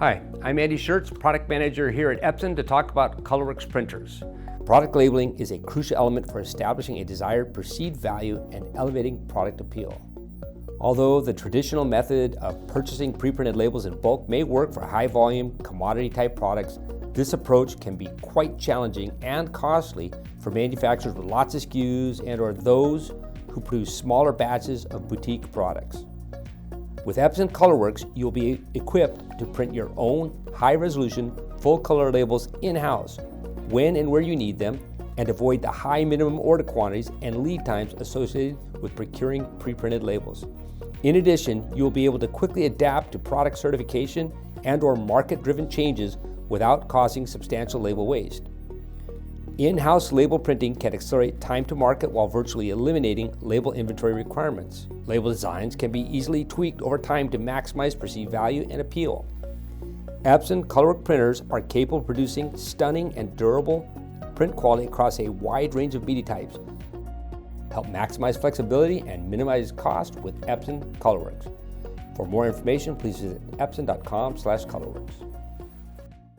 Hi, I'm Andy Schertz, Product Manager here at Epson to talk about ColorWorks printers. Product labeling is a crucial element for establishing a desired perceived value and elevating product appeal. Although the traditional method of purchasing pre-printed labels in bulk may work for high-volume, commodity-type products, this approach can be quite challenging and costly for manufacturers with lots of SKUs and/or those who produce smaller batches of boutique products. With Epson ColorWorks, you'll be equipped to print your own high-resolution, full-color labels in-house when and where you need them, and avoid the high minimum order quantities and lead times associated with procuring pre-printed labels. In addition, you'll be able to quickly adapt to product certification and/or market-driven changes without causing substantial label waste. In-house label printing can accelerate time to market while virtually eliminating label inventory requirements. Label designs can be easily tweaked over time to maximize perceived value and appeal. Epson ColorWorks printers are capable of producing stunning and durable print quality across a wide range of media types. Help maximize flexibility and minimize cost with Epson ColorWorks. For more information, please visit epson.com/colorworks.